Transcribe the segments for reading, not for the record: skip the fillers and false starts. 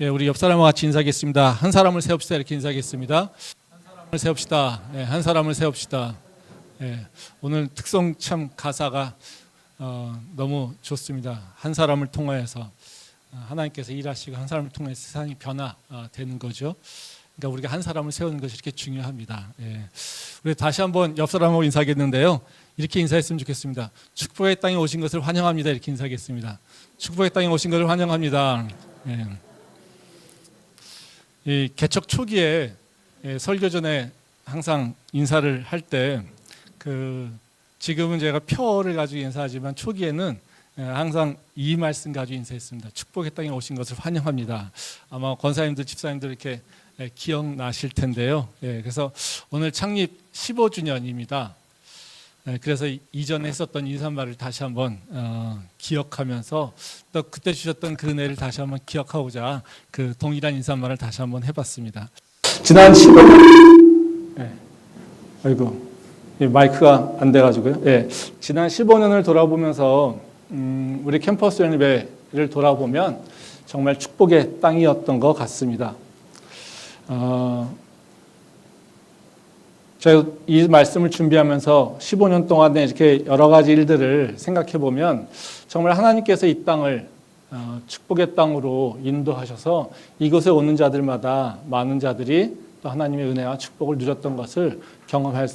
예, 우리 옆 사람과 같이 인사하겠습니다. 한 사람을 세웁시다. 이렇게 인사하겠습니다. 한 사람을 세웁시다. 예, 한 사람을 세웁시다. 예, 오늘 특송 참 가사가 너무 좋습니다. 한 사람을 통하여서 하나님께서 일하시고 한 사람을 통해 세상이 변화되는 거죠. 그러니까 우리가 한 사람을 세우는 것이 이렇게 중요합니다. 예. 우리 다시 한번 옆 사람하고 인사하겠는데요. 이렇게 인사했으면 좋겠습니다. 축복의 땅에 오신 것을 환영합니다. 이렇게 인사하겠습니다. 축복의 땅에 오신 것을 환영합니다. 예. 이 개척 초기에 설교 전에 항상 인사를 할 때 지금은 제가 표를 가지고 인사하지만 초기에는 항상 이 말씀 가지고 인사했습니다. 축복의 땅에 오신 것을 환영합니다. 아마 권사님들, 집사님들 이렇게 기억나실 텐데요. 그래서 오늘 창립 15주년입니다. 그래서 이전에 했었던 인사말을 다시 한번 기억하면서 또 그때 주셨던 그 은혜를 다시 한번 기억하고자 그 동일한 인사말을 다시 한번 해봤습니다. 지난 15년, 아이고 마이크가 안 돼가지고요. 지난 15년을 돌아보면서 우리 캠퍼스 연립회를 돌아보면 정말 축복의 땅이었던 것 같습니다. 제가 이 말씀을 준비하면서 15년 동안에 이렇게 여러 가지 일들을 생각해 보면 정말 하나님께서 이 땅을 축복의 땅으로 인도하셔서 이곳에 오는 자들마다 많은 자들이 또 하나님의 은혜와 축복을 누렸던 것을 경험할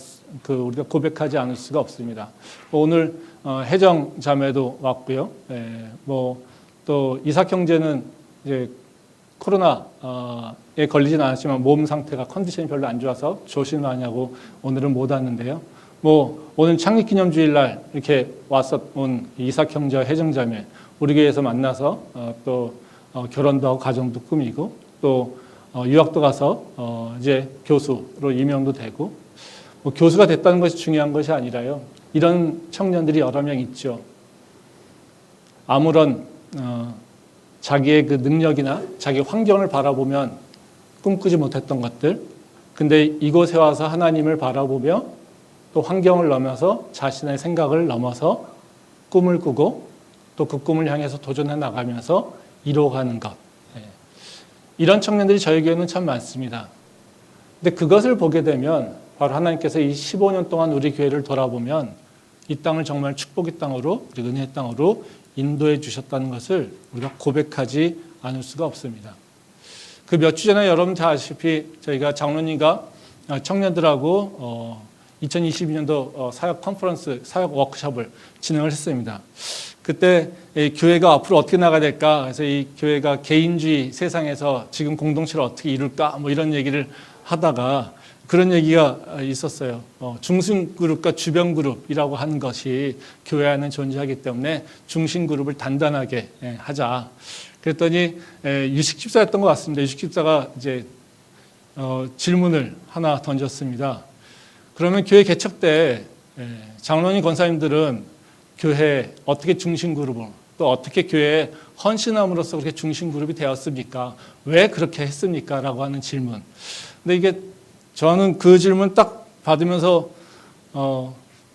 우리가 고백하지 않을 수가 없습니다. 오늘 혜정 자매도 왔고요. 또 이삭 형제는 이제 코로나에 걸리진 않았지만 몸 상태가 컨디션이 별로 안 좋아서 조심하냐고 오늘은 못 왔는데요. 오늘 창립기념주일날 이렇게 온 이삭 형제와 혜정 자매 우리 교회에서 만나서 또 결혼도 하고 가정도 꾸미고 또 유학도 가서 이제 교수로 임명도 되고 교수가 됐다는 것이 중요한 것이 아니라요. 이런 청년들이 여러 명 있죠. 아무런 자기의 그 능력이나 자기 환경을 바라보면 꿈꾸지 못했던 것들, 근데 이곳에 와서 하나님을 바라보며 또 환경을 넘어서 자신의 생각을 넘어서 꿈을 꾸고 또 그 꿈을 향해서 도전해 나가면서 이루어가는 것. 이런 청년들이 저희 교회는 참 많습니다. 근데 그것을 보게 되면 바로 하나님께서 이 15년 동안 우리 교회를 돌아보면 이 땅을 정말 축복의 땅으로, 그리고 은혜의 땅으로 인도해 주셨다는 것을 우리가 고백하지 않을 수가 없습니다. 그 몇 주 전에 여러분 다 아시다시피 저희가 장로님과 청년들하고 2022년도 사역 컨퍼런스, 사역 워크숍을 진행을 했습니다. 그때 교회가 앞으로 어떻게 나가야 될까? 그래서 이 교회가 개인주의 세상에서 지금 공동체를 어떻게 이룰까? 이런 얘기를 하다가 그런 얘기가 있었어요. 중심 그룹과 주변 그룹이라고 하는 것이 교회 안에 존재하기 때문에 중심 그룹을 단단하게 하자. 그랬더니 유식 집사였던 것 같습니다. 유식 집사가 이제 질문을 하나 던졌습니다. 그러면 교회 개척 때 장로님 권사님들은 교회 어떻게 중심 그룹을 또 어떻게 교회에 헌신함으로써 그렇게 중심 그룹이 되었습니까? 왜 그렇게 했습니까? 라고 하는 질문. 근데 이게 저는 그 질문 딱 받으면서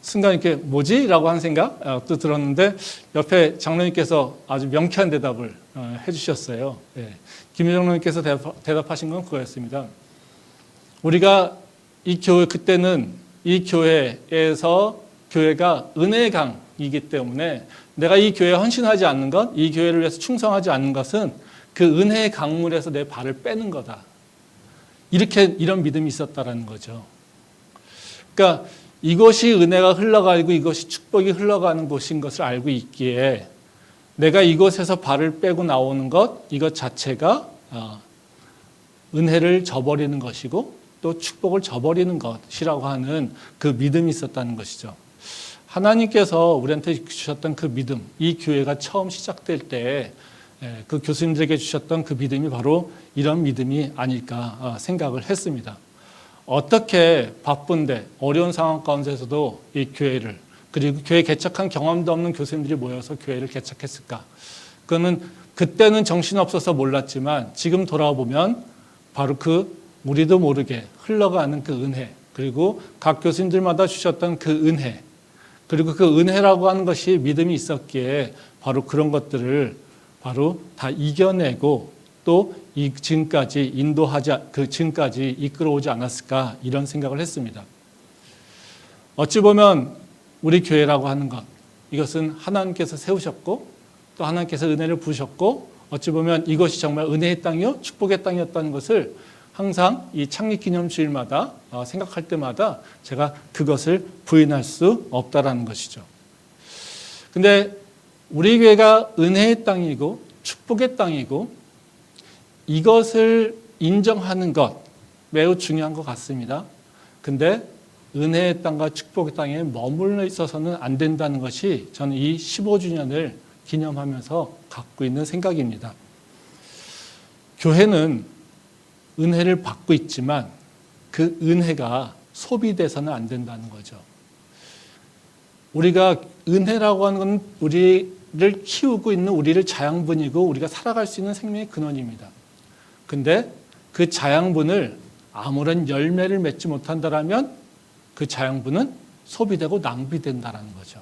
순간 이렇게 뭐지? 라고 하는 생각도 들었는데 옆에 장로님께서 아주 명쾌한 대답을 해주셨어요. 김효정 장로님께서 대답하신 건 그거였습니다. 우리가 그때는 이 교회에서 교회가 은혜의 강이기 때문에 내가 이 교회에 헌신하지 않는 것, 이 교회를 위해서 충성하지 않는 것은 그 은혜의 강물에서 내 발을 빼는 거다. 이런 믿음이 있었다라는 거죠. 그러니까 이것이 은혜가 흘러가고 이것이 축복이 흘러가는 곳인 것을 알고 있기에 내가 이곳에서 발을 빼고 나오는 것, 이것 자체가 은혜를 저버리는 것이고 또 축복을 저버리는 것이라고 하는 그 믿음이 있었다는 것이죠. 하나님께서 우리한테 주셨던 그 믿음, 이 교회가 처음 시작될 때 그 교수님들에게 주셨던 그 믿음이 바로 이런 믿음이 아닐까 생각을 했습니다. 어떻게 바쁜데 어려운 상황 가운데서도 이 교회를 그리고 교회 개척한 경험도 없는 교수님들이 모여서 교회를 개척했을까? 그때는 정신없어서 몰랐지만 지금 돌아보면 바로 우리도 모르게 흘러가는 그 은혜 그리고 각 교수님들마다 주셨던 그 은혜 그리고 그 은혜라고 하는 것이 믿음이 있었기에 바로 그런 것들을 바로 다 이겨내고 또 지금까지 지금까지 이끌어오지 않았을까 이런 생각을 했습니다. 어찌 보면 우리 교회라고 하는 것, 이것은 하나님께서 세우셨고 또 하나님께서 은혜를 부으셨고 어찌 보면 이것이 정말 은혜의 땅이요 축복의 땅이었다는 것을 항상 이 창립기념주일마다 생각할 때마다 제가 그것을 부인할 수 없다라는 것이죠. 근데 우리 교회가 은혜의 땅이고 축복의 땅이고 이것을 인정하는 것 매우 중요한 것 같습니다. 근데 은혜의 땅과 축복의 땅에 머물러 있어서는 안 된다는 것이 저는 이 15주년을 기념하면서 갖고 있는 생각입니다. 교회는 은혜를 받고 있지만 그 은혜가 소비돼서는 안 된다는 거죠. 우리가 은혜라고 하는 건 우리를 키우고 있는 우리를 자양분이고 우리가 살아갈 수 있는 생명의 근원입니다. 근데 그 자양분을 아무런 열매를 맺지 못한다라면 그 자양분은 소비되고 낭비된다라는 거죠.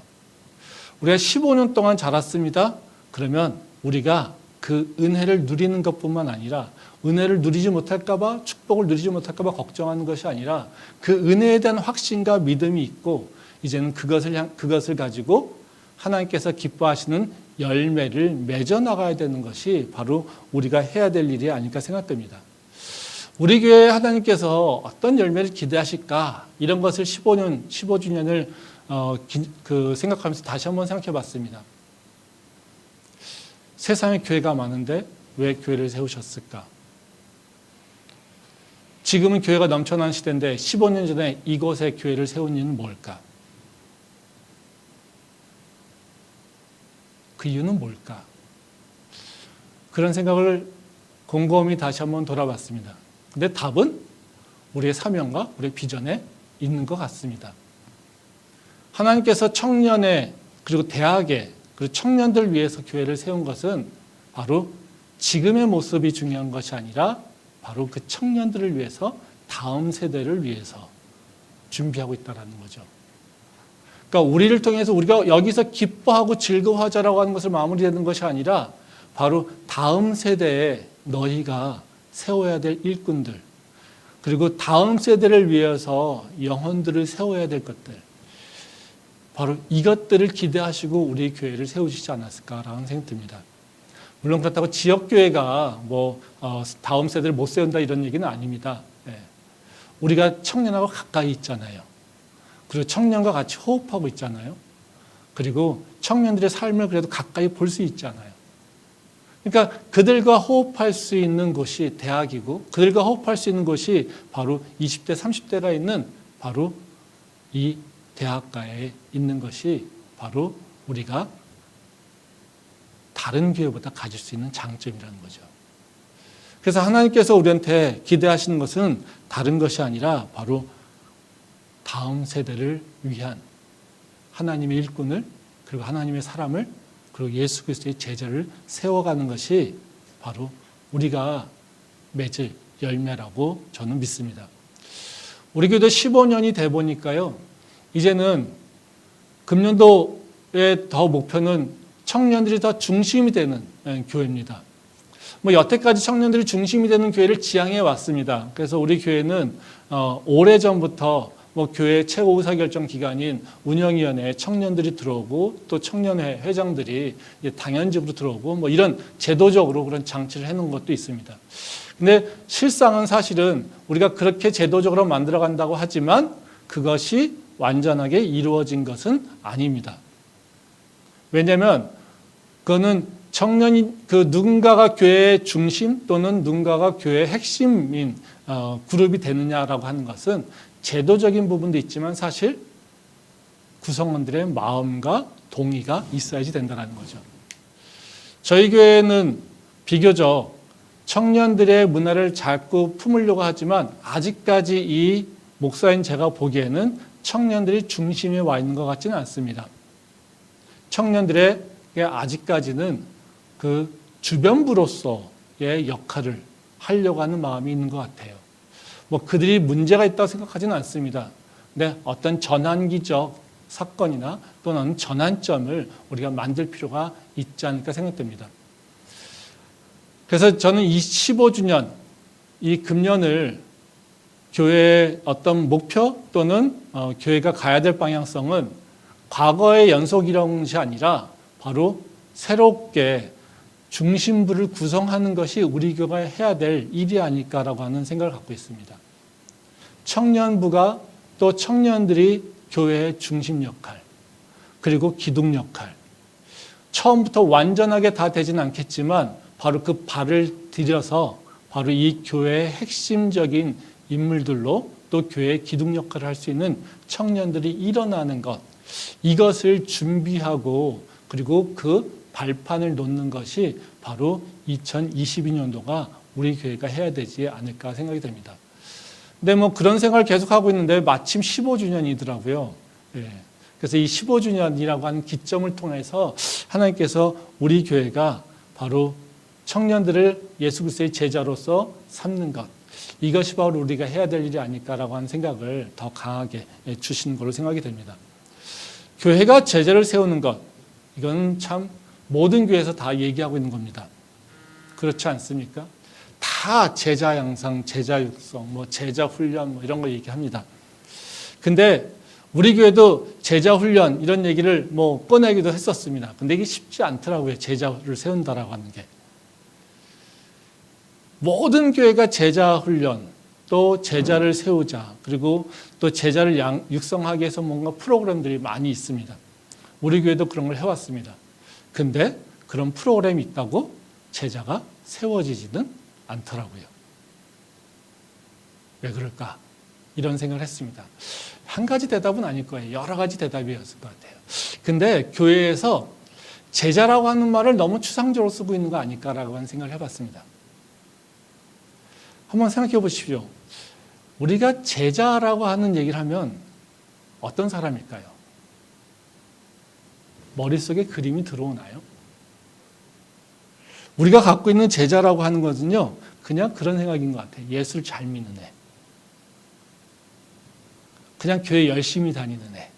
우리가 15년 동안 자랐습니다. 그러면 우리가 그 은혜를 누리는 것뿐만 아니라 은혜를 누리지 못할까 봐 축복을 누리지 못할까 봐 걱정하는 것이 아니라 그 은혜에 대한 확신과 믿음이 있고 이제는 그것을 가지고 하나님께서 기뻐하시는 열매를 맺어 나가야 되는 것이 바로 우리가 해야 될 일이 아닐까 생각됩니다. 우리 교회 하나님께서 어떤 열매를 기대하실까 이런 것을 15주년을 생각하면서 다시 한번 생각해 봤습니다. 세상에 교회가 많은데 왜 교회를 세우셨을까? 지금은 교회가 넘쳐나는 시대인데 15년 전에 이곳에 교회를 세운 이유는 뭘까? 그 이유는 뭘까? 그런 생각을 곰곰이 다시 한번 돌아봤습니다. 근데 답은 우리의 사명과 우리의 비전에 있는 것 같습니다. 하나님께서 청년에 그리고 대학에 그리고 청년들 위해서 교회를 세운 것은 바로 지금의 모습이 중요한 것이 아니라 바로 그 청년들을 위해서 다음 세대를 위해서 준비하고 있다는 거죠. 그러니까 우리를 통해서 우리가 여기서 기뻐하고 즐거워하자라고 하는 것을 마무리되는 것이 아니라 바로 다음 세대에 너희가 세워야 될 일꾼들 그리고 다음 세대를 위해서 영혼들을 세워야 될 것들 바로 이것들을 기대하시고 우리 교회를 세우시지 않았을까라는 생각이 듭니다. 물론 그렇다고 지역교회가 다음 세대를 못 세운다 이런 얘기는 아닙니다. 우리가 청년하고 가까이 있잖아요. 그리고 청년과 같이 호흡하고 있잖아요. 그리고 청년들의 삶을 그래도 가까이 볼 수 있잖아요. 그러니까 그들과 호흡할 수 있는 곳이 대학이고 그들과 호흡할 수 있는 곳이 바로 20대, 30대가 있는 바로 이 대학가에 있는 것이 바로 우리가 다른 교회보다 가질 수 있는 장점이라는 거죠. 그래서 하나님께서 우리한테 기대하시는 것은 다른 것이 아니라 바로 다음 세대를 위한 하나님의 일꾼을 그리고 하나님의 사람을 그리고 예수 그리스도의 제자를 세워가는 것이 바로 우리가 맺을 열매라고 저는 믿습니다. 우리 교회도 15년이 돼 보니까요. 이제는 금년도의 더 목표는 청년들이 더 중심이 되는 교회입니다. 여태까지 청년들이 중심이 되는 교회를 지향해 왔습니다. 그래서 우리 교회는 오래전부터 교회 최고 의사결정 기관인 운영위원회에 청년들이 들어오고 또 청년회 회장들이 당연직으로 들어오고 이런 제도적으로 그런 장치를 해놓은 것도 있습니다. 근데 실상은 사실은 우리가 그렇게 제도적으로 만들어간다고 하지만 그것이 완전하게 이루어진 것은 아닙니다. 왜냐하면 그거는 청년이 누군가가 교회의 중심 또는 누군가가 교회의 핵심인 그룹이 되느냐라고 하는 것은 제도적인 부분도 있지만 사실 구성원들의 마음과 동의가 있어야지 된다는 거죠. 저희 교회는 비교적 청년들의 문화를 자꾸 품으려고 하지만 아직까지 이 목사인 제가 보기에는 청년들이 중심에 와 있는 것 같지는 않습니다. 청년들의 아직까지는 그 주변부로서의 역할을 하려고 하는 마음이 있는 것 같아요. 그들이 문제가 있다고 생각하지는 않습니다. 근데 어떤 전환기적 사건이나 또는 전환점을 우리가 만들 필요가 있지 않을까 생각됩니다. 그래서 저는 이 15주년, 이 금년을 교회의 어떤 목표 또는 교회가 가야 될 방향성은 과거의 연속 이런 것이 아니라 바로 새롭게 중심부를 구성하는 것이 우리 교회가 해야 될 일이 아닐까라고 하는 생각을 갖고 있습니다. 청년부가 또 청년들이 교회의 중심 역할, 그리고 기둥 역할. 처음부터 완전하게 다 되진 않겠지만 바로 그 발을 들여서 바로 이 교회의 핵심적인 인물들로 또 교회의 기둥 역할을 할 수 있는 청년들이 일어나는 것, 이것을 준비하고 그리고 그 발판을 놓는 것이 바로 2022년도가 우리 교회가 해야 되지 않을까 생각이 됩니다. 근데 뭐 그런 생각을 계속하고 있는데 마침 15주년이더라고요. 예. 그래서 이 15주년이라고 하는 기점을 통해서 하나님께서 우리 교회가 바로 청년들을 예수 그리스도의 제자로서 삼는 것, 이것이 바로 우리가 해야 될 일이 아닐까라고 하는 생각을 더 강하게 주시는 걸로 생각이 됩니다. 교회가 제자를 세우는 것, 이건 참 모든 교회에서 다 얘기하고 있는 겁니다. 그렇지 않습니까? 다 제자 양상, 제자 육성, 뭐 제자 훈련 뭐 이런 거 얘기합니다. 근데 우리 교회도 제자 훈련 이런 얘기를 뭐 꺼내기도 했었습니다. 근데 이게 쉽지 않더라고요. 제자를 세운다라고 하는 게. 모든 교회가 제자 훈련, 또 제자를 세우자, 그리고 또 제자를 육성하기 위해서 뭔가 프로그램들이 많이 있습니다. 우리 교회도 그런 걸 해왔습니다. 근데 그런 프로그램이 있다고 제자가 세워지지는 않더라고요. 왜 그럴까? 이런 생각을 했습니다. 한 가지 대답은 아닐 거예요. 여러 가지 대답이었을 것 같아요. 근데 교회에서 제자라고 하는 말을 너무 추상적으로 쓰고 있는 거 아닐까라고 하는 생각을 해봤습니다. 한번 생각해 보십시오. 우리가 제자라고 하는 얘기를 하면 어떤 사람일까요? 머릿속에 그림이 들어오나요? 우리가 갖고 있는 제자라고 하는 것은요, 그냥 그런 생각인 것 같아요. 예수를 잘 믿는 애. 그냥 교회 열심히 다니는 애.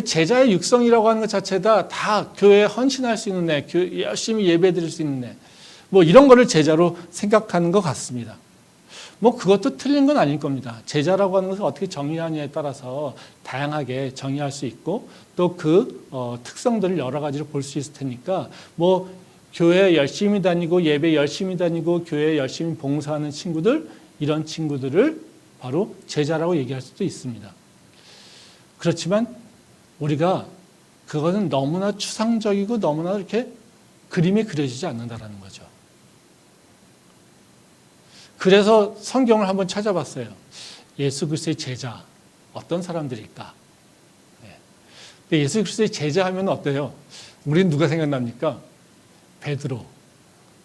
제자의 육성이라고 하는 것 자체가 다 교회에 헌신할 수 있는 애, 교회 열심히 예배 드릴 수 있는 애. 뭐 이런 거를 제자로 생각하는 것 같습니다. 뭐 그것도 틀린 건 아닐 겁니다. 제자라고 하는 것을 어떻게 정의하느냐에 따라서 다양하게 정의할 수 있고 또 그 특성들을 여러 가지로 볼 수 있을 테니까 뭐 교회 열심히 다니고 예배 열심히 다니고 교회 열심히 봉사하는 친구들, 이런 친구들을 바로 제자라고 얘기할 수도 있습니다. 그렇지만 우리가 그것은 너무나 추상적이고 너무나 이렇게 그림에 그려지지 않는다라는 거죠. 그래서 성경을 한번 찾아봤어요. 예수 그리스도의 제자, 어떤 사람들일까? 네. 예수 그리스도의 제자 하면 어때요? 우리는 누가 생각납니까? 베드로,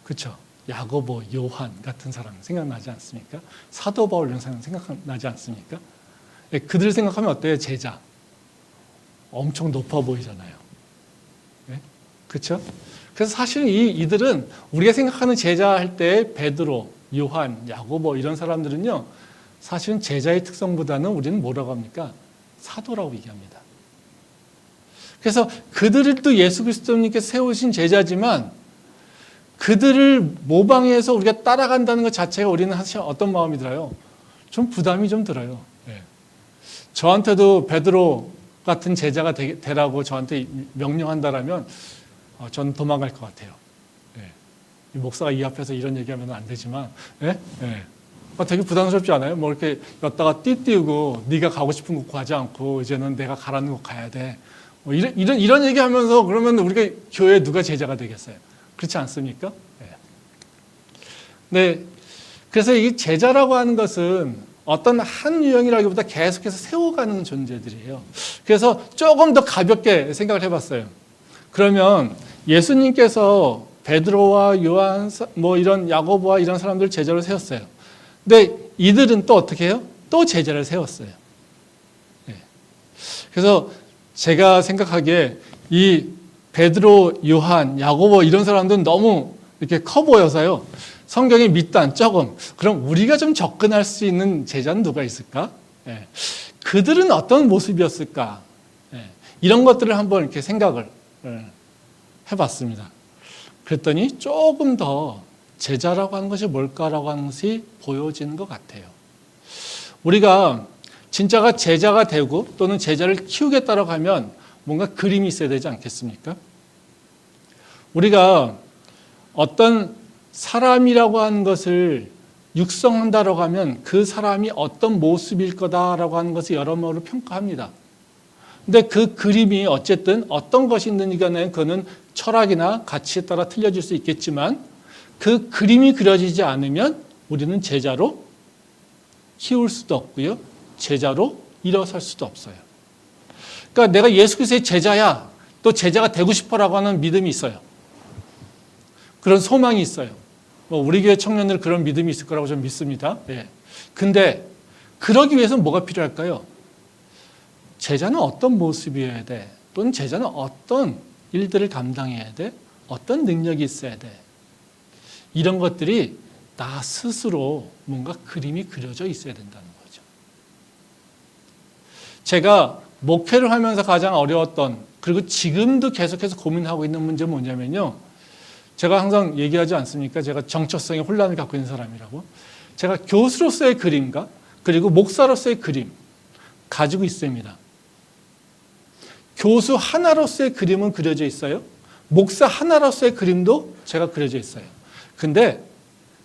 그렇죠? 야고보, 요한 같은 사람 생각나지 않습니까? 사도 바울 이런 사람 생각나지 않습니까? 네. 그들 생각하면 어때요? 제자. 엄청 높아 보이잖아요. 네? 그렇죠? 그래서 사실 이들은 우리가 생각하는 제자 할 때 베드로, 요한, 야고보 이런 사람들은요, 사실은 제자의 특성보다는 우리는 뭐라고 합니까? 사도라고 얘기합니다. 그래서 그들을 또 예수 그리스도님께서 세우신 제자지만 그들을 모방해서 우리가 따라간다는 것 자체가 우리는 사실 어떤 마음이 들어요? 좀 부담이 좀 들어요. 네. 저한테도 베드로 같은 제자가 되라고 저한테 명령한다라면 저는 도망갈 것 같아요. 이 목사가 이 앞에서 이런 얘기하면 안 되지만, 예? 예. 되게 부담스럽지 않아요? 뭐 이렇게 였다가 띠띠우고 네가 가고 싶은 곳 가지 않고 이제는 내가 가라는 곳 가야 돼. 뭐 이런 얘기하면서 그러면 우리가 교회에 누가 제자가 되겠어요? 그렇지 않습니까? 예. 네. 그래서 이 제자라고 하는 것은 어떤 한 유형이라기보다 계속해서 세워가는 존재들이에요. 그래서 조금 더 가볍게 생각을 해봤어요. 그러면 예수님께서 베드로와 요한, 뭐 이런 야고보와 이런 사람들 제자로 세웠어요. 근데 이들은 또 어떻게 해요? 또 제자를 세웠어요. 네. 그래서 제가 생각하기에 이 베드로, 요한, 야고보 이런 사람들은 너무 이렇게 커 보여서요. 성경의 밑단 조금. 그럼 우리가 좀 접근할 수 있는 제자는 누가 있을까? 네. 그들은 어떤 모습이었을까? 네. 이런 것들을 한번 이렇게 생각을 해봤습니다. 그랬더니 조금 더 제자라고 하는 것이 뭘까라고 하는 것이 보여지는 것 같아요. 우리가 진짜가 제자가 되고 또는 제자를 키우겠다라고 하면 뭔가 그림이 있어야 되지 않겠습니까? 우리가 어떤 사람이라고 하는 것을 육성한다라고 하면 그 사람이 어떤 모습일 거다라고 하는 것을 여러모로 평가합니다. 근데 그 그림이 어쨌든 어떤 것이 있는지 간에 그거는 철학이나 가치에 따라 틀려질 수 있겠지만 그 그림이 그려지지 않으면 우리는 제자로 키울 수도 없고요. 제자로 일어설 수도 없어요. 그러니까 내가 예수 그리스도의 제자야, 또 제자가 되고 싶어라고 하는 믿음이 있어요. 그런 소망이 있어요. 우리 교회 청년들 그런 믿음이 있을 거라고 저는 믿습니다. 예. 근데 그러기 위해서는 뭐가 필요할까요? 제자는 어떤 모습이어야 돼? 또는 제자는 어떤 일들을 감당해야 돼? 어떤 능력이 있어야 돼? 이런 것들이 나 스스로 뭔가 그림이 그려져 있어야 된다는 거죠. 제가 목회를 하면서 가장 어려웠던, 그리고 지금도 계속해서 고민하고 있는 문제는 뭐냐면요. 제가 항상 얘기하지 않습니까? 제가 정체성의 혼란을 갖고 있는 사람이라고. 제가 교수로서의 그림과 그리고 목사로서의 그림 가지고 있습니다. 교수 하나로서의 그림은 그려져 있어요. 목사 하나로서의 그림도 제가 그려져 있어요. 근데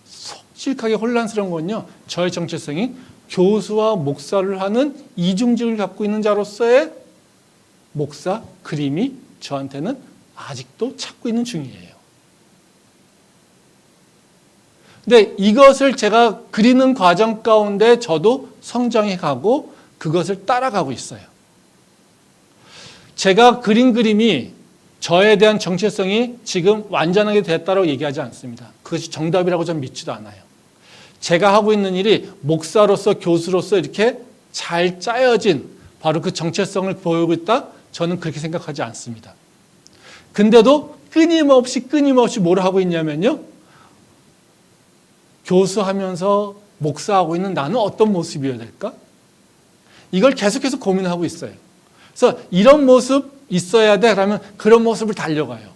솔직하게 혼란스러운 건요. 저의 정체성이 교수와 목사를 하는 이중직을 갖고 있는 자로서의 목사 그림이 저한테는 아직도 찾고 있는 중이에요. 근데 이것을 제가 그리는 과정 가운데 저도 성장해 가고 그것을 따라가고 있어요. 제가 그린 그림이 저에 대한 정체성이 지금 완전하게 됐다고 얘기하지 않습니다. 그것이 정답이라고 저는 믿지도 않아요. 제가 하고 있는 일이 목사로서 교수로서 이렇게 잘 짜여진 바로 그 정체성을 보이고 있다? 저는 그렇게 생각하지 않습니다. 근데도 끊임없이 뭘 하고 있냐면요. 교수하면서 목사하고 있는 나는 어떤 모습이어야 될까? 이걸 계속해서 고민하고 있어요. 그래서 이런 모습 있어야 돼. 그러면 그런 모습을 달려가요.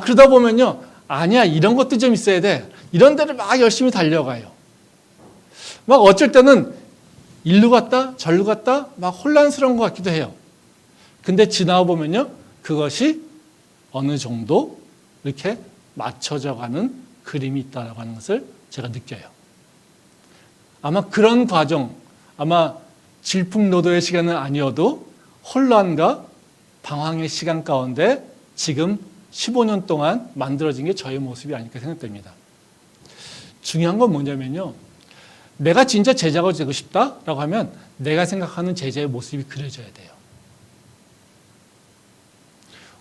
그러다 보면요. 아니야, 이런 것도 좀 있어야 돼. 이런 데를 막 열심히 달려가요. 막 어쩔 때는 일로 갔다 절로 갔다 막 혼란스러운 것 같기도 해요. 근데 지나와 보면요. 그것이 어느 정도 이렇게 맞춰져 가는 그림이 있다고 하는 것을 제가 느껴요. 아마 그런 과정, 아마 질풍노도의 시간은 아니어도 혼란과 방황의 시간 가운데 지금 15년 동안 만들어진 게 저의 모습이 아닐까 생각됩니다. 중요한 건 뭐냐면요. 내가 진짜 제자가 되고 싶다라고 하면 내가 생각하는 제자의 모습이 그려져야 돼요.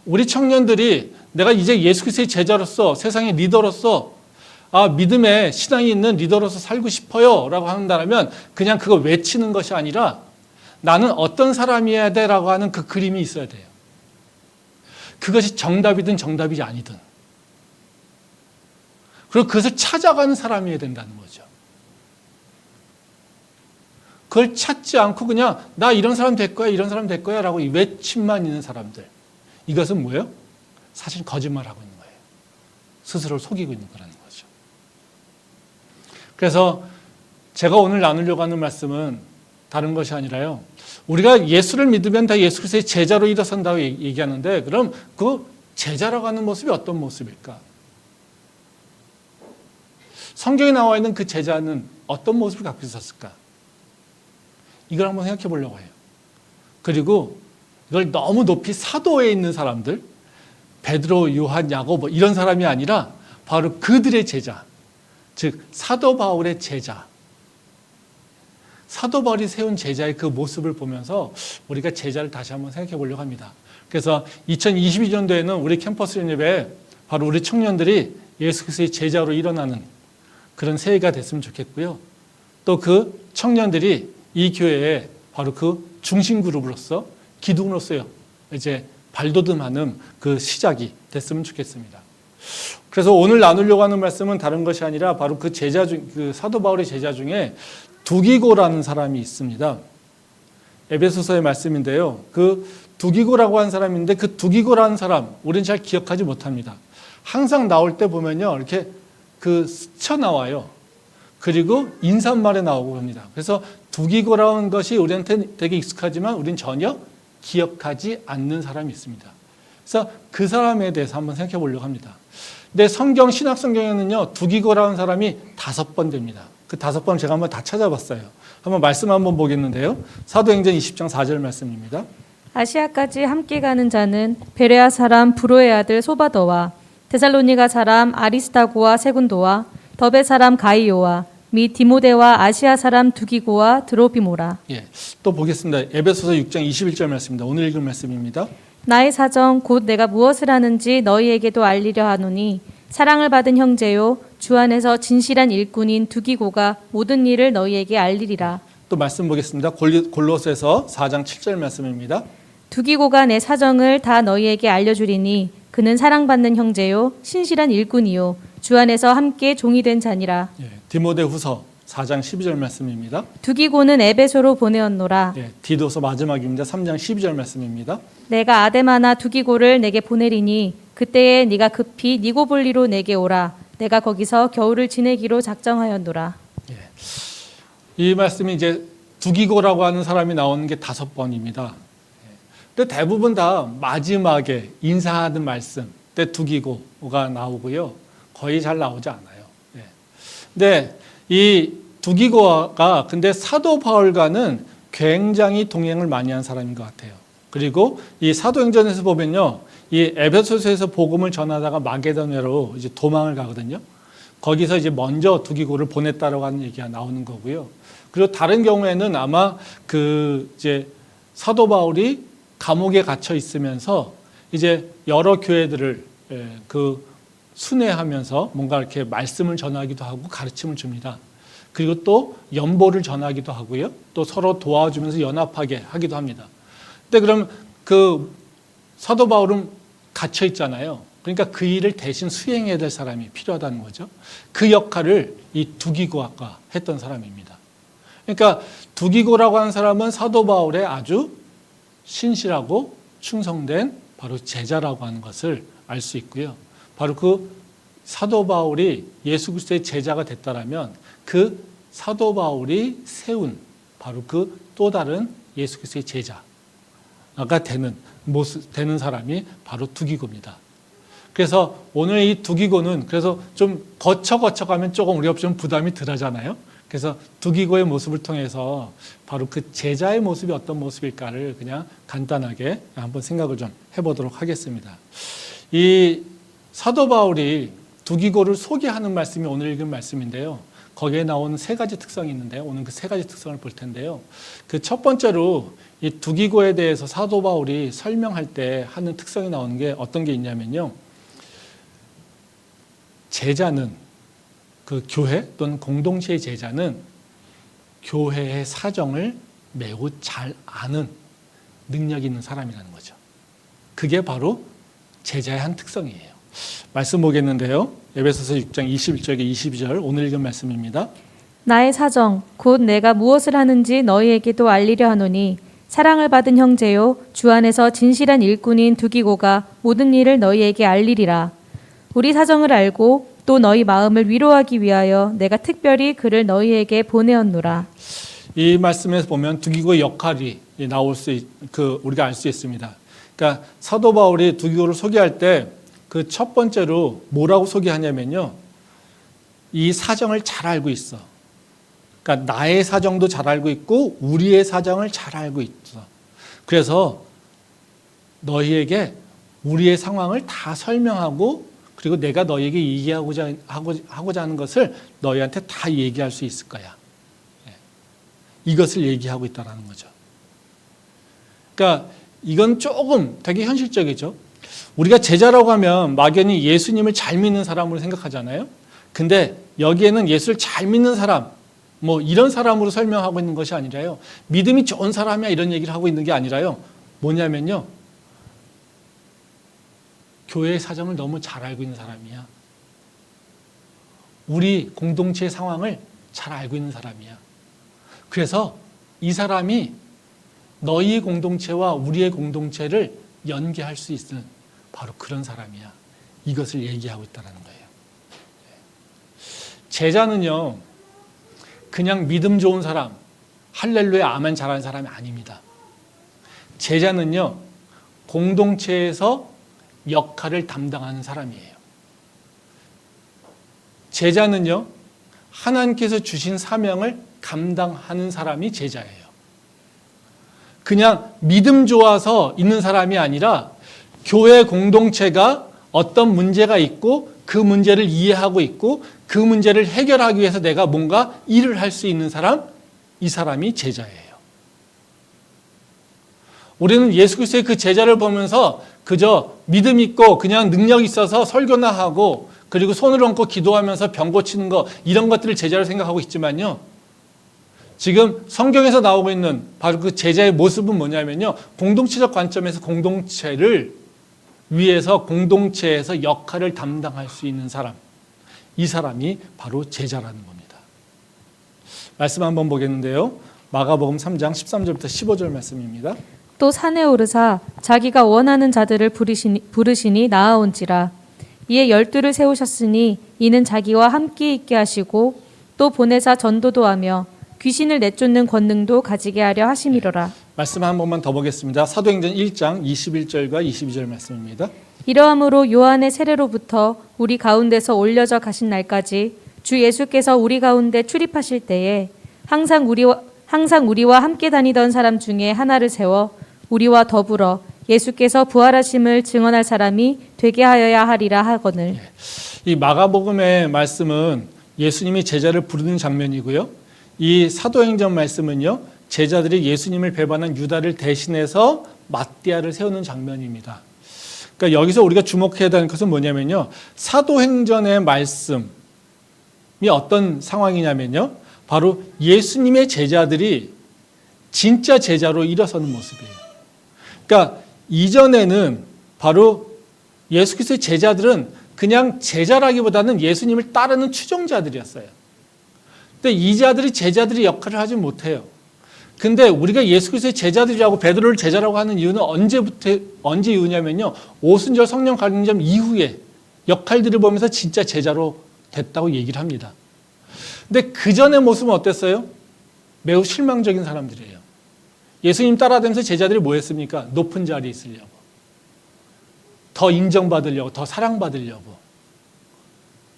우리 청년들이 내가 이제 예수 그리스도의 제자로서 세상의 리더로서 믿음의 신앙이 있는 리더로서 살고 싶어요 라고 한다면 그냥 그거 외치는 것이 아니라 나는 어떤 사람이어야 돼 라고 하는 그 그림이 있어야 돼요. 그것이 정답이든 정답이 아니든. 그리고 그것을 찾아가는 사람이어야 된다는 거죠. 그걸 찾지 않고 그냥 나 이런 사람 될 거야 이런 사람 될 거야 라고 외침만 있는 사람들. 이것은 뭐예요? 사실 거짓말하고 있는 거예요. 스스로를 속이고 있는 거라는 거죠. 그래서 제가 오늘 나누려고 하는 말씀은 다른 것이 아니라요. 우리가 예수를 믿으면 다 예수 그리스도의 제자로 일어선다고 얘기하는데 그럼 그 제자라고 하는 모습이 어떤 모습일까? 성경에 나와 있는 그 제자는 어떤 모습을 갖고 있었을까? 이걸 한번 생각해 보려고 해요. 그리고 이걸 너무 높이 사도에 있는 사람들, 베드로, 요한, 야고보 이런 사람이 아니라 바로 그들의 제자, 즉 사도 바울의 제자, 사도 바울이 세운 제자의 그 모습을 보면서 우리가 제자를 다시 한번 생각해 보려고 합니다. 그래서 2022년도에는 우리 캠퍼스 연합에 바로 우리 청년들이 예수 그리스도의 제자로 일어나는 그런 새해가 됐으면 좋겠고요. 또 그 청년들이 이 교회에 바로 그 중심 그룹으로서 기둥으로서요. 이제 발돋움하는 그 시작이 됐으면 좋겠습니다. 그래서 오늘 나누려고 하는 말씀은 다른 것이 아니라 바로 그 제자 중, 그 사도 바울의 제자 중에 두기고라는 사람이 있습니다. 에베소서의 말씀인데요. 그 두기고라고 하는 사람인데 그 두기고라는 사람, 우리는 잘 기억하지 못합니다. 항상 나올 때 보면요, 이렇게 그 스쳐 나와요. 그리고 인사말에 나오고 합니다. 그래서 두기고라는 것이 우리한테 되게 익숙하지만 우리는 전혀 기억하지 않는 사람이 있습니다. 그래서 그 사람에 대해서 한번 생각해 보려고 합니다. 근데 성경, 신약 성경에는요, 두기고라는 사람이 5번 됩니다. 그 5번 제가 한번 다 찾아봤어요. 한번 말씀 한번 보겠는데요. 사도행전 20장 4절 말씀입니다. 아시아까지 함께 가는 자는 베레아 사람 브로의 아들 소바더와 데살로니가 사람 아리스다고와 세군도와 더베 사람 가이오와 및 디모데와 아시아 사람 두기고와 드로피모라. 예, 또 보겠습니다. 에베소서 6장 21절 말씀입니다. 오늘 읽은 말씀입니다. 나의 사정 곧 내가 무엇을 하는지 너희에게도 알리려 하노니 사랑을 받은 형제요 주 안에서 진실한 일꾼인 두기고가 모든 일을 너희에게 알리리라. 또 말씀 보겠습니다. 골로새서 4장 7절 말씀입니다. 두기고가 내 사정을 다 너희에게 알려주리니 그는 사랑받는 형제요 신실한 일꾼이요 주 안에서 함께 종이 된 자니라. 예, 디모데후서 4장 12절 말씀입니다. 두기고는 에베소로 보내었노라. 예, 디도서 마지막입니다. 3장 12절 말씀입니다. 내가 아데마나 두기고를 내게 보내리니 그때에 네가 급히 니고볼리로 내게 오라. 내가 거기서 겨울을 지내기로 작정하였노라. 예, 이 말씀이 이제 두기고라고 하는 사람이 나오는 게 5번입니다. 근데 대부분 다 마지막에 인사하는 말씀 때 두기고가 나오고요. 거의 잘 나오지 않아요. 예. 근데 이 두기고가 근데 사도 바울과는 굉장히 동행을 많이 한 사람인 것 같아요. 그리고 이 사도행전에서 보면요, 이 에베소서에서 복음을 전하다가 마게도냐로 이제 도망을 가거든요. 거기서 이제 먼저 두기고를 보냈다라고 하는 얘기가 나오는 거고요. 그리고 다른 경우에는 아마 그 이제 사도 바울이 감옥에 갇혀 있으면서 이제 여러 교회들을 그 순회하면서 뭔가 이렇게 말씀을 전하기도 하고 가르침을 줍니다. 그리고 또 연보를 전하기도 하고요. 또 서로 도와주면서 연합하게 하기도 합니다. 근데 그럼 그 사도 바울은 갇혀 있잖아요. 그러니까 그 일을 대신 수행해야 될 사람이 필요하다는 거죠. 그 역할을 이 두기고가 했던 사람입니다. 그러니까 두기고라고 하는 사람은 사도 바울의 아주 신실하고 충성된 바로 제자라고 하는 것을 알 수 있고요. 바로 그 사도 바울이 예수 그리스도의 제자가 됐다라면 그 사도 바울이 세운 바로 그 또 다른 예수 그리스도의 제자가 되는 사람이 바로 두기고입니다. 그래서 오늘 이 두기고는 그래서 좀 거쳐 가면 조금 우리가 좀 부담이 덜하잖아요. 그래서 두기고의 모습을 통해서 바로 그 제자의 모습이 어떤 모습일까를 그냥 간단하게 한번 생각을 좀 해보도록 하겠습니다. 이 사도 바울이 두기고를 소개하는 말씀이 오늘 읽은 말씀인데요. 거기에 나오는 3가지 특성이 있는데요. 오늘 그 3가지 특성을 볼 텐데요. 그 첫 번째로 이 두기고에 대해서 사도 바울이 설명할 때 하는 특성이 나오는 게 어떤 게 있냐면요. 제자는 그 교회 또는 공동체의 제자는 교회의 사정을 매우 잘 아는 능력이 있는 사람이라는 거죠. 그게 바로 제자의 한 특성이에요. 말씀 보겠는데요. 에베소서 6장 21절에 22절 오늘 읽은 말씀입니다. 나의 사정 곧 내가 무엇을 하는지 너희에게도 알리려 하노니 사랑을 받은 형제요 주 안에서 진실한 일꾼인 두기고가 모든 일을 너희에게 알리리라. 우리 사정을 알고 또 너희 마음을 위로하기 위하여 내가 특별히 그를 너희에게 보내었노라. 이 말씀에서 보면 두기고의 역할이 나올 우리가 알 수 있습니다. 그러니까 사도 바울이 두기고를 소개할 때 그 첫 번째로 뭐라고 소개하냐면요. 이 사정을 잘 알고 있어. 그러니까 나의 사정도 잘 알고 있고 우리의 사정을 잘 알고 있어. 그래서 너희에게 우리의 상황을 다 설명하고 그리고 내가 너희에게 얘기하고자 하는 것을 너희한테 다 얘기할 수 있을 거야. 이것을 얘기하고 있다는 거죠. 그러니까 이건 조금 되게 현실적이죠. 우리가 제자라고 하면 막연히 예수님을 잘 믿는 사람으로 생각하잖아요. 근데 여기에는 예수를 잘 믿는 사람, 뭐 이런 사람으로 설명하고 있는 것이 아니라요. 믿음이 좋은 사람이야 이런 얘기를 하고 있는 게 아니라요. 뭐냐면요. 교회의 사정을 너무 잘 알고 있는 사람이야. 우리 공동체의 상황을 잘 알고 있는 사람이야. 그래서 이 사람이 너희 공동체와 우리의 공동체를 연계할 수 있는 바로 그런 사람이야. 이것을 얘기하고 있다는 거예요. 제자는요, 그냥 믿음 좋은 사람, 할렐루야 아멘 잘하는 사람이 아닙니다. 제자는요, 공동체에서 역할을 담당하는 사람이에요. 제자는요, 하나님께서 주신 사명을 감당하는 사람이 제자예요. 그냥 믿음 좋아서 있는 사람이 아니라 교회 공동체가 어떤 문제가 있고 그 문제를 이해하고 있고 그 문제를 해결하기 위해서 내가 뭔가 일을 할 수 있는 사람, 이 사람이 제자예요. 우리는 예수 그리스도의 그 제자를 보면서 그저 믿음 있고 그냥 능력 있어서 설교나 하고 그리고 손을 얹고 기도하면서 병 고치는 거 이런 것들을 제자로 생각하고 있지만요. 지금 성경에서 나오고 있는 바로 그 제자의 모습은 뭐냐면요. 공동체적 관점에서 공동체를 위해서 공동체에서 역할을 담당할 수 있는 사람. 이 사람이 바로 제자라는 겁니다. 말씀 한번 보겠는데요. 마가복음 3장 13절부터 15절 말씀입니다. 또 산에 오르사 자기가 원하는 자들을 부르시니 나아온지라. 이에 12를 세우셨으니 이는 자기와 함께 있게 하시고 또 보내사 전도도 하며 귀신을 내쫓는 권능도 가지게 하려 하심이로라. 말씀 한 번만 더 보겠습니다. 사도행전 1장 21절과 22절 말씀입니다. 이러함으로 요한의 세례로부터 우리 가운데서 올려져 가신 날까지 주 예수께서 우리 가운데 출입하실 때에 항상 우리와 함께 다니던 사람 중에 하나를 세워 우리와 더불어 예수께서 부활하심을 증언할 사람이 되게 하여야 하리라 하거늘. 이 마가복음의 말씀은 예수님이 제자를 부르는 장면이고요. 이 사도행전 말씀은요, 제자들이 예수님을 배반한 유다를 대신해서 마띠아를 세우는 장면입니다. 그러니까 여기서 우리가 주목해야 되는 것은 뭐냐면요, 사도행전의 말씀이 어떤 상황이냐면요, 바로 예수님의 제자들이 진짜 제자로 일어서는 모습이에요. 그러니까 이전에는 바로 예수 그리스도의 제자들은 그냥 제자라기보다는 예수님을 따르는 추종자들이었어요. 근데 이 자들이 제자들의 역할을 하지 못해요. 근데 우리가 예수 그리스도의 제자들이라고 베드로를 제자라고 하는 이유는 언제 이유냐면요, 오순절 성령 강림 이후에 역할들을 보면서 진짜 제자로 됐다고 얘기를 합니다. 근데 그 전의 모습은 어땠어요? 매우 실망적인 사람들이에요. 예수님 따라다니면서 제자들이 뭐 했습니까? 높은 자리에 있으려고, 더 인정받으려고, 더 사랑받으려고,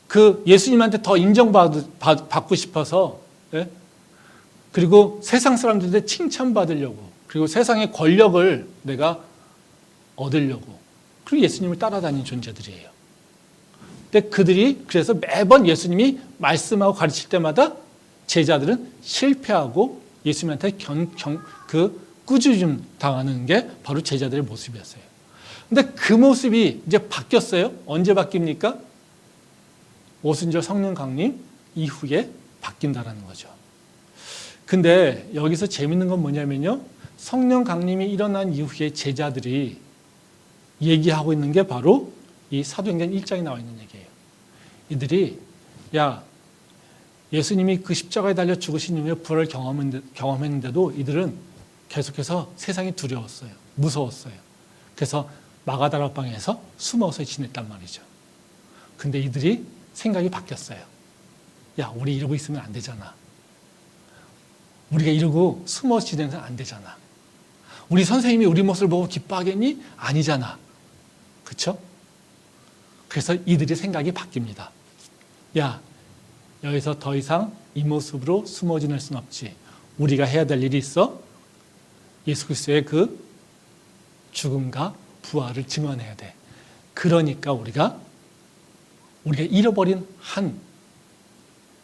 그 예수님한테 더 인정받고 싶어서, 예? 그리고 세상 사람들한테 칭찬받으려고, 그리고 세상의 권력을 내가 얻으려고, 그리고 예수님을 따라다니는 존재들이에요. 근데 그들이 그래서 매번 예수님이 말씀하고 가르칠 때마다 제자들은 실패하고 예수님한테 꾸짖음 당하는 게 바로 제자들의 모습이었어요. 근데 그 모습이 이제 바뀌었어요. 언제 바뀝니까? 오순절 성령 강림 이후에 바뀐다라는 거죠. 근데 여기서 재밌는 건 뭐냐면요, 성령 강림이 일어난 이후에 제자들이 얘기하고 있는 게 바로 이 사도행전 1장에 나와 있는 얘기예요. 이들이, 야, 예수님이 그 십자가에 달려 죽으신 이후에 부활을 경험했는데도 이들은 계속해서 세상이 두려웠어요. 무서웠어요. 그래서 마가다락방에서 숨어서 지냈단 말이죠. 근데 이들이 생각이 바뀌었어요. 야, 우리 이러고 있으면 안 되잖아. 우리가 이러고 숨어 지내면 안 되잖아. 우리 선생님이 우리 모습을 보고 기뻐하겠니? 아니잖아. 그렇죠? 그래서 이들의 생각이 바뀝니다. 야, 여기서 더 이상 이 모습으로 숨어 지낼 수는 없지. 우리가 해야 될 일이 있어. 예수 그리스도의 그 죽음과 부활을 증언해야 돼. 그러니까 우리가 잃어버린 한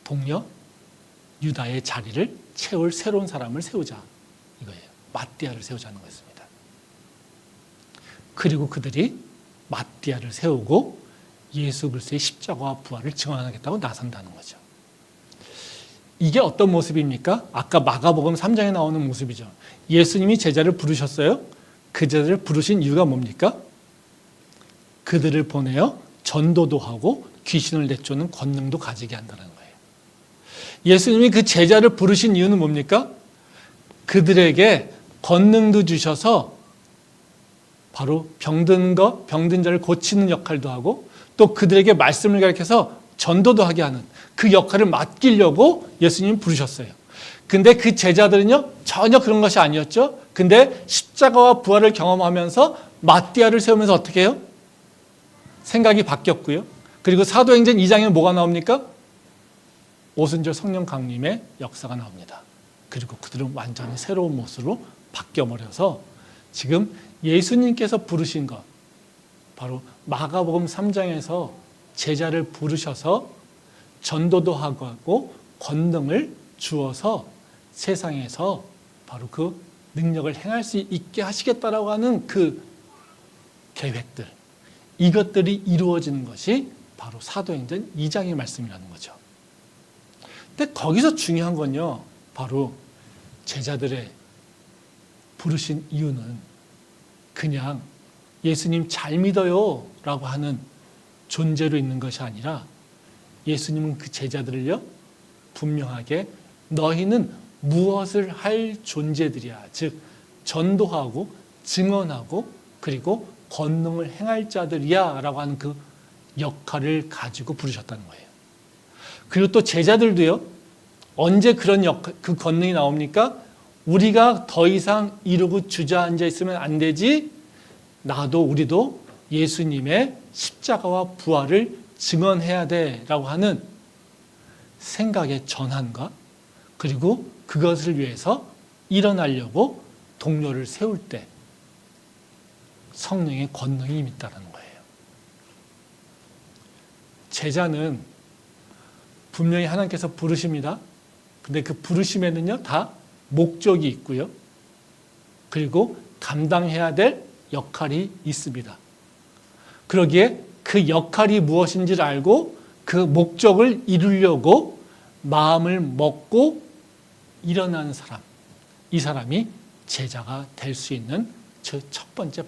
동료 유다의 자리를 채울 새로운 사람을 세우자, 이거예요. 마띠아를 세우자는 거였습니다. 그리고 그들이 마띠아를 세우고 예수 그리스도의 십자가와 부활을 증언하겠다고 나선다는 거죠. 이게 어떤 모습입니까? 아까 마가복음 3장에 나오는 모습이죠. 예수님이 제자를 부르셨어요. 그 제자를 부르신 이유가 뭡니까? 그들을 보내어 전도도 하고 귀신을 내쫓는 권능도 가지게 한다는 거예요. 예수님이 그 제자를 부르신 이유는 뭡니까? 그들에게 권능도 주셔서 바로 병든 자를 고치는 역할도 하고 또 그들에게 말씀을 가르쳐서 전도도 하게 하는 그 역할을 맡기려고 예수님이 부르셨어요. 근데 그 제자들은요, 전혀 그런 것이 아니었죠. 근데 십자가와 부활을 경험하면서 마띠아를 세우면서 어떻게 해요? 생각이 바뀌었고요. 그리고 사도행전 2장에 뭐가 나옵니까? 오순절 성령 강림의 역사가 나옵니다. 그리고 그들은 완전히 새로운 모습으로 바뀌어버려서 지금 예수님께서 부르신 것, 바로 마가복음 3장에서 제자를 부르셔서 전도도 하고 권능을 주어서 세상에서 바로 그 능력을 행할 수 있게 하시겠다라고 하는 그 계획들, 이것들이 이루어지는 것이 바로 사도행전 2장의 말씀이라는 거죠. 근데 거기서 중요한 건요, 바로 제자들의 부르신 이유는 그냥 예수님 잘 믿어요 라고 하는 존재로 있는 것이 아니라 예수님은 그 제자들을요, 분명하게 너희는 무엇을 할 존재들이야. 즉 전도하고 증언하고 그리고 권능을 행할 자들이야 라고 하는 그 역할을 가지고 부르셨다는 거예요. 그리고 또 제자들도요, 언제 그런 그 권능이 나옵니까? 우리가 더 이상 이러고 주저앉아 있으면 안 되지. 우리도 예수님의 십자가와 부활을 증언해야 돼라고 하는 생각의 전환과 그리고 그것을 위해서 일어나려고 동료를 세울 때 성령의 권능이 임했다는 거예요. 제자는 분명히 하나님께서 부르십니다. 근데 그 부르심에는요, 다 목적이 있고요. 그리고 감당해야 될 역할이 있습니다. 그러기에 그 역할이 무엇인지를 알고 그 목적을 이루려고 마음을 먹고 일어나는 사람, 이 사람이 제자가 될 수 있는 첫 번째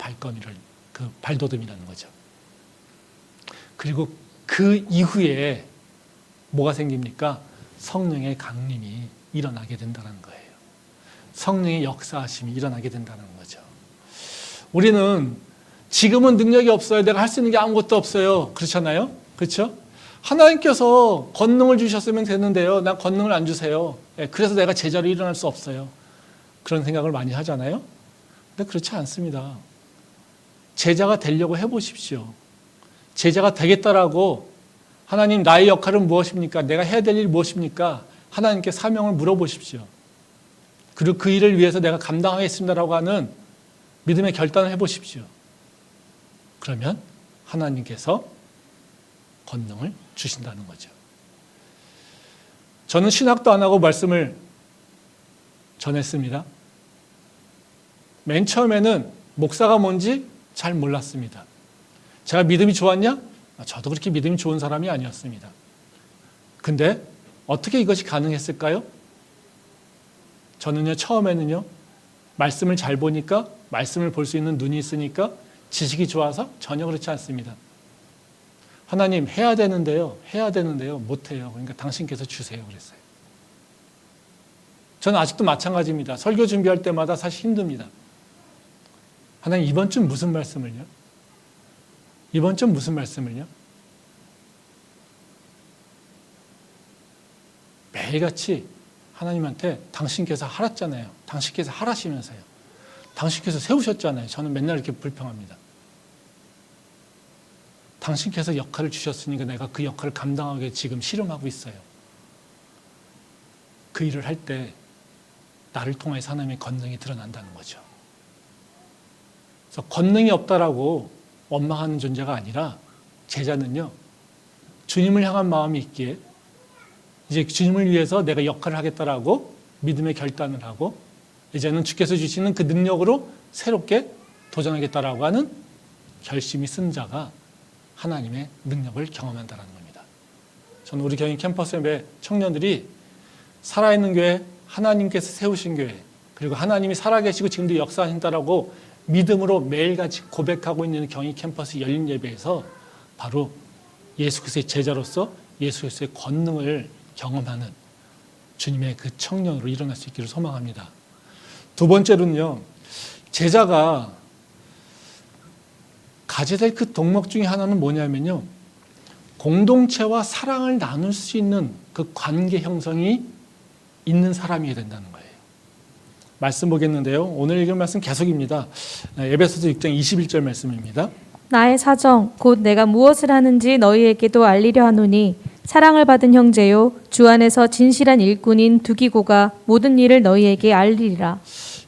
그 발돋움이라는 거죠. 그리고 그 이후에 뭐가 생깁니까? 성령의 강림이 일어나게 된다는 거예요. 성령의 역사하심이 일어나게 된다는 거죠. 우리는 지금은 능력이 없어요. 내가 할 수 있는 게 아무것도 없어요. 그렇잖아요? 그렇죠? 하나님께서 권능을 주셨으면 되는데요. 난 권능을 안 주세요. 그래서 내가 제자로 일어날 수 없어요. 그런 생각을 많이 하잖아요. 근데 그렇지 않습니다. 제자가 되려고 해보십시오. 제자가 되겠다라고 하나님 나의 역할은 무엇입니까? 내가 해야 될 일이 무엇입니까? 하나님께 사명을 물어보십시오. 그리고 그 일을 위해서 내가 감당하겠습니다라고 하는 믿음의 결단을 해보십시오. 그러면 하나님께서 권능을 주신다는 거죠. 저는 신학도 안 하고 말씀을 전했습니다. 맨 처음에는 목사가 뭔지 잘 몰랐습니다. 제가 믿음이 좋았냐? 저도 그렇게 믿음이 좋은 사람이 아니었습니다. 근데 어떻게 이것이 가능했을까요? 저는요, 처음에는요, 말씀을 잘 보니까, 말씀을 볼 수 있는 눈이 있으니까 지식이 좋아서 전혀 그렇지 않습니다. 하나님 해야 되는데요, 못해요. 그러니까 당신께서 주세요 그랬어요. 저는 아직도 마찬가지입니다. 설교 준비할 때마다 사실 힘듭니다. 하나님 이번 주 무슨 말씀을요? 매일같이 하나님한테 당신께서 하랐잖아요. 당신께서 하라시면서요. 당신께서 세우셨잖아요. 저는 맨날 이렇게 불평합니다. 당신께서 역할을 주셨으니까 내가 그 역할을 감당하기 지금 씨름하고 있어요. 그 일을 할 때 나를 통해서 하나님의 권능이 드러난다는 거죠. 그래서 권능이 없다라고 원망하는 존재가 아니라 제자는요, 주님을 향한 마음이 있기에 이제 주님을 위해서 내가 역할을 하겠다라고 믿음의 결단을 하고 이제는 주께서 주시는 그 능력으로 새롭게 도전하겠다라고 하는 결심이 쓴 자가 하나님의 능력을 경험한다는 겁니다. 저는 우리 교회 캠퍼스의 청년들이 살아있는 교회, 하나님께서 세우신 교회, 그리고 하나님이 살아계시고 지금도 역사하신다라고 믿음으로 매일같이 고백하고 있는 경희 캠퍼스 열린 예배에서 바로 예수 그리스도의 제자로서 예수 그리스도의 권능을 경험하는 주님의 그 청년으로 일어날 수 있기를 소망합니다. 두 번째로는요, 제자가 가져야 될 그 덕목 중에 하나는 뭐냐면요, 공동체와 사랑을 나눌 수 있는 그 관계 형성이 있는 사람이 된다는 거예요. 말씀 보겠는데요. 오늘 읽은 말씀 계속입니다. 에베소서 6장 21절 말씀입니다. 나의 사정 곧 내가 무엇을 하는지 너희에게도 알리려 하노니 사랑을 받은 형제요 주 안에서 진실한 일꾼인 두기고가 모든 일을 너희에게 알리리라.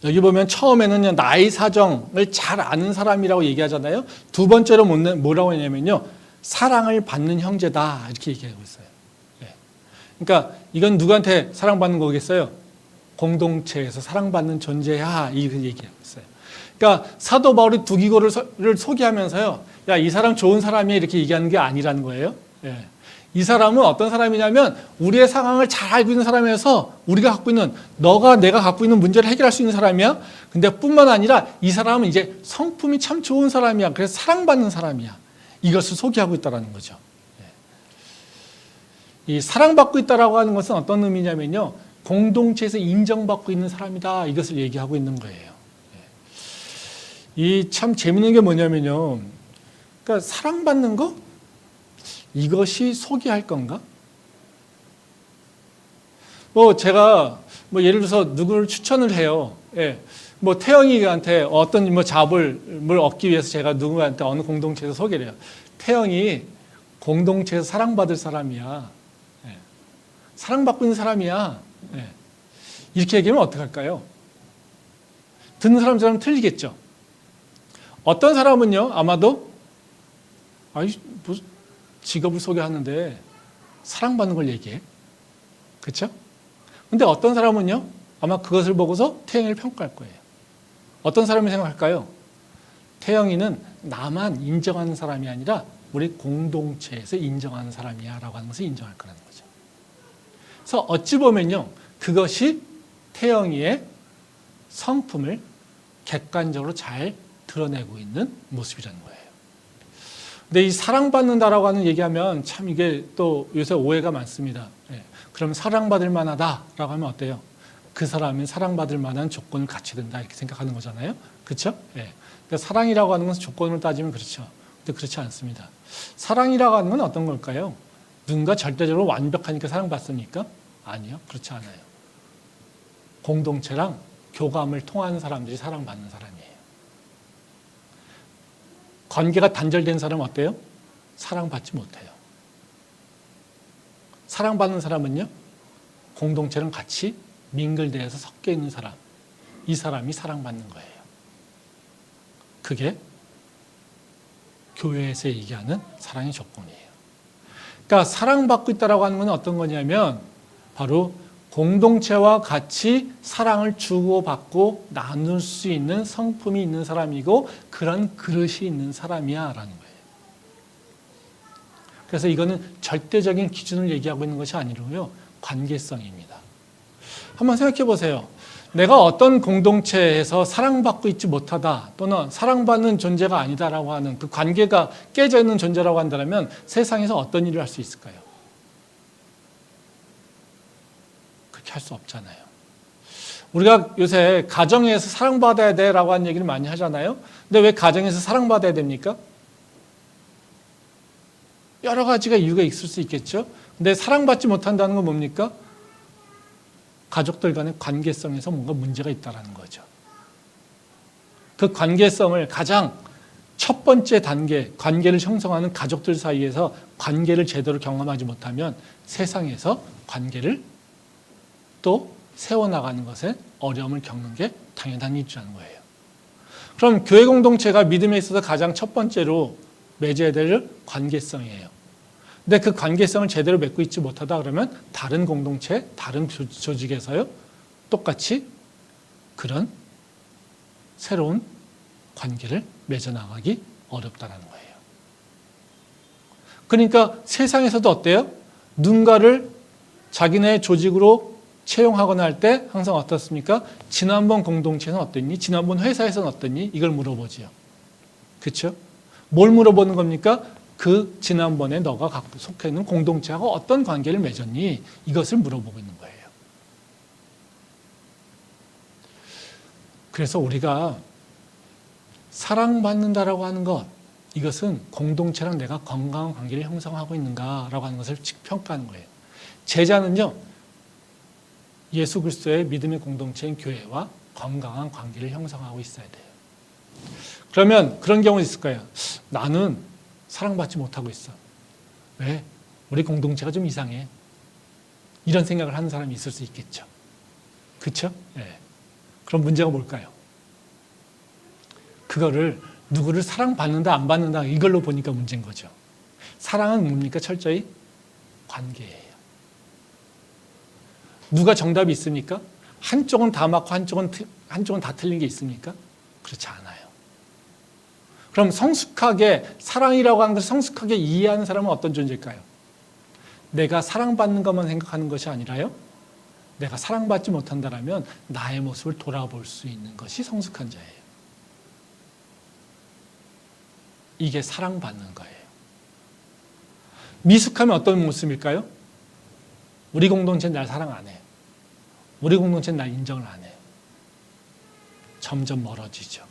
여기 보면 처음에는요, 나의 사정을 잘 아는 사람이라고 얘기하잖아요. 두 번째로 뭐라고 하냐면요, 사랑을 받는 형제다 이렇게 얘기하고 있어요. 그러니까 이건 누구한테 사랑받는 거겠어요? 공동체에서 사랑받는 존재야 이렇게 얘기하고 있어요. 그러니까 사도 바울이 두기고를 소개하면서요, 야, 이 사람 좋은 사람이야 이렇게 얘기하는 게 아니라는 거예요. 이 사람은 어떤 사람이냐면 우리의 상황을 잘 알고 있는 사람이어서 우리가 갖고 있는, 내가 갖고 있는 문제를 해결할 수 있는 사람이야. 근데 뿐만 아니라 이 사람은 이제 성품이 참 좋은 사람이야. 그래서 사랑받는 사람이야. 이것을 소개하고 있다는 거죠. 이 사랑받고 있다라고 하는 것은 어떤 의미냐면요, 공동체에서 인정받고 있는 사람이다 이것을 얘기하고 있는 거예요. 이 참 재밌는 게 뭐냐면요, 그러니까 사랑받는 거? 이것이 소개할 건가? 제가 예를 들어서 누구를 추천을 해요. 태영이한테 어떤 잡을 얻기 위해서 제가 누구한테 어느 공동체에서 소개를 해요. 태영이 공동체에서 사랑받을 사람이야. 사랑받고 있는 사람이야. 이렇게 얘기하면 어떡할까요? 듣는 사람처럼 틀리겠죠. 어떤 사람은요, 아마도 직업을 소개하는데 사랑받는 걸 얘기해. 그렇죠? 근데 어떤 사람은요, 아마 그것을 보고서 태영이를 평가할 거예요. 어떤 사람이 생각할까요? 태영이는 나만 인정하는 사람이 아니라 우리 공동체에서 인정하는 사람이야 라고 하는 것을 인정할 거라는 거죠. 그래서 어찌 보면요, 그것이 태영이의 성품을 객관적으로 잘 드러내고 있는 모습이라는 거예요. 근데 이 사랑받는다라고 하는 얘기하면 참 이게 또 요새 오해가 많습니다. 그럼 사랑받을 만하다라고 하면 어때요? 그 사람이 사랑받을 만한 조건을 갖춰야 된다 이렇게 생각하는 거잖아요. 그렇죠? 그러니까 사랑이라고 하는 것은 조건을 따지면 그렇죠. 근데 그렇지 않습니다. 사랑이라고 하는 건 어떤 걸까요? 누군가 절대적으로 완벽하니까 사랑받습니까? 아니요. 그렇지 않아요. 공동체랑 교감을 통하는 사람들이 사랑받는 사람이에요. 관계가 단절된 사람은 어때요? 사랑받지 못해요. 사랑받는 사람은요, 공동체랑 같이 민글대에서 섞여 있는 사람, 이 사람이 사랑받는 거예요. 그게 교회에서 얘기하는 사랑의 조건이에요. 그러니까 사랑받고 있다라고 하는 건 어떤 거냐면 바로 공동체와 같이 사랑을 주고받고 나눌 수 있는 성품이 있는 사람이고 그런 그릇이 있는 사람이야 라는 거예요. 그래서 이거는 절대적인 기준을 얘기하고 있는 것이 아니고요, 관계성입니다. 한번 생각해 보세요. 내가 어떤 공동체에서 사랑받고 있지 못하다 또는 사랑받는 존재가 아니다라고 하는 그 관계가 깨져 있는 존재라고 한다면 세상에서 어떤 일을 할 수 있을까요? 그렇게 할 수 없잖아요. 우리가 요새 가정에서 사랑받아야 돼라고 하는 얘기를 많이 하잖아요. 근데 왜 가정에서 사랑받아야 됩니까? 여러 가지가 이유가 있을 수 있겠죠. 근데 사랑받지 못한다는 건 뭡니까? 가족들 간의 관계성에서 뭔가 문제가 있다는 거죠. 그 관계성을 가장 첫 번째 단계, 관계를 형성하는 가족들 사이에서 관계를 제대로 경험하지 못하면 세상에서 관계를 또 세워나가는 것에 어려움을 겪는 게 당연한 일이라는 거예요. 그럼 교회 공동체가 믿음에 있어서 가장 첫 번째로 맺어야 될 관계성이에요. 근데 그 관계성을 제대로 맺고 있지 못하다 그러면 다른 공동체, 다른 조직에서요, 똑같이 그런 새로운 관계를 맺어나가기 어렵다는 거예요. 그러니까 세상에서도 어때요? 누군가를 자기네 조직으로 채용하거나 할 때 항상 어떻습니까? 지난번 공동체는 어땠니? 지난번 회사에서는 어땠니? 이걸 물어보지요. 그렇죠? 뭘 물어보는 겁니까? 그 지난번에 너가 속해 있는 공동체하고 어떤 관계를 맺었니? 이것을 물어보고 있는 거예요. 그래서 우리가 사랑받는다라고 하는 것, 이것은 공동체랑 내가 건강한 관계를 형성하고 있는가라고 하는 것을 평가하는 거예요. 제자는요, 예수 그리스도의 믿음의 공동체인 교회와 건강한 관계를 형성하고 있어야 돼요. 그러면 그런 경우 있을 거예요. 나는 사랑받지 못하고 있어. 왜? 우리 공동체가 좀 이상해. 이런 생각을 하는 사람이 있을 수 있겠죠. 그렇죠? 네. 그럼 문제가 뭘까요? 그거를 누구를 사랑받는다 안 받는다 이걸로 보니까 문제인 거죠. 사랑은 뭡니까? 철저히 관계예요. 누가 정답이 있습니까? 한쪽은 다 맞고 한쪽은 다 틀린 게 있습니까? 그렇지 않아요. 그럼 성숙하게 사랑이라고 하는 것을 성숙하게 이해하는 사람은 어떤 존재일까요? 내가 사랑받는 것만 생각하는 것이 아니라요, 내가 사랑받지 못한다면 나의 모습을 돌아볼 수 있는 것이 성숙한 자예요. 이게 사랑받는 거예요. 미숙하면 어떤 모습일까요? 우리 공동체는 날 사랑 안 해. 우리 공동체는 날 인정을 안 해. 점점 멀어지죠.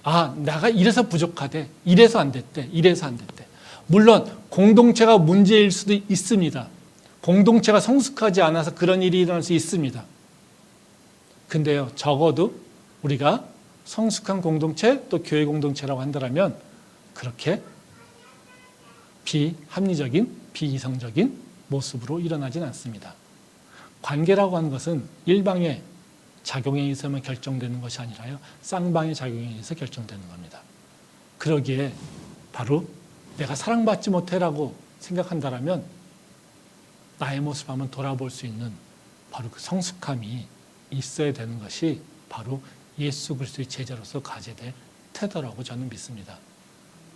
아, 내가 이래서 부족하대. 이래서 안 됐대. 이래서 안 됐대. 물론 공동체가 문제일 수도 있습니다. 공동체가 성숙하지 않아서 그런 일이 일어날 수 있습니다. 근데요, 적어도 우리가 성숙한 공동체, 또 교회 공동체라고 한다면 그렇게 비합리적인, 비이성적인 모습으로 일어나진 않습니다. 관계라고 하는 것은 일방의 작용에 의해서만 결정되는 것이 아니라요, 쌍방의 작용에 의해서 결정되는 겁니다. 그러기에 바로 내가 사랑받지 못해라고 생각한다면 나의 모습 한번 돌아볼 수 있는 바로 그 성숙함이 있어야 되는 것이 바로 예수 그리스도의 제자로서 가져야 될 태도라고 저는 믿습니다.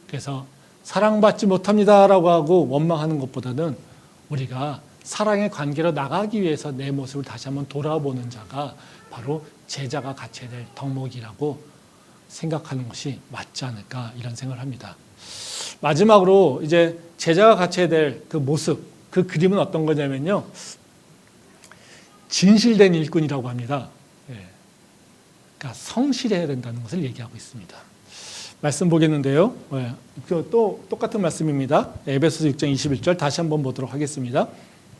그래서 사랑받지 못합니다라고 하고 원망하는 것보다는 우리가 사랑의 관계로 나가기 위해서 내 모습을 다시 한번 돌아보는 자가 바로 제자가 갖춰야 될 덕목이라고 생각하는 것이 맞지 않을까, 이런 생각을 합니다. 마지막으로 이제 제자가 갖춰야 될 그 모습, 그 그림은 어떤 거냐면요, 진실된 일꾼이라고 합니다. 그러니까 성실해야 된다는 것을 얘기하고 있습니다. 말씀 보겠는데요. 또 똑같은 말씀입니다. 에베소서 6장 21절 다시 한번 보도록 하겠습니다.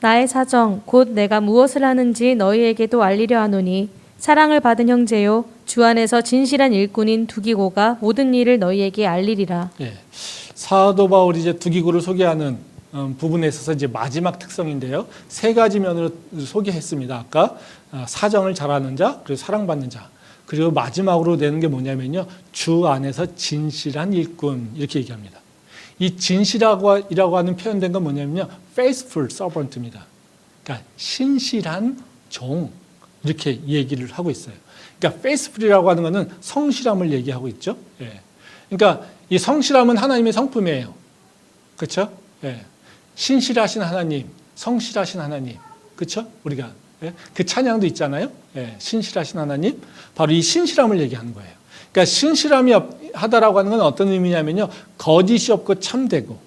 나의 사정 곧 내가 무엇을 하는지 너희에게도 알리려 하노니 사랑을 받은 형제요 주 안에서 진실한 일꾼인 두기고가 모든 일을 너희에게 알리리라. 사도 바울이 이제 두기고를 소개하는 부분에 있어서 이제 마지막 특성인데요. 세 가지 면으로 소개했습니다. 아까 사정을 잘하는 자, 그리고 사랑받는 자, 그리고 마지막으로 내는 게 뭐냐면요, 주 안에서 진실한 일꾼, 이렇게 얘기합니다. 이 진실이라고 하는 표현된 건 뭐냐면요, faithful servant입니다. 그러니까 신실한 종, 이렇게 얘기를 하고 있어요. 그러니까 faithful이라고 하는 것은 성실함을 얘기하고 있죠. 그러니까 이 성실함은 하나님의 성품이에요. 그렇죠? 신실하신 하나님, 성실하신 하나님, 그렇죠? 우리가 그 찬양도 있잖아요. 신실하신 하나님, 바로 이 신실함을 얘기하는 거예요. 그러니까 신실함이 하다라고 하는 건 어떤 의미냐면요, 거짓이 없고 참되고,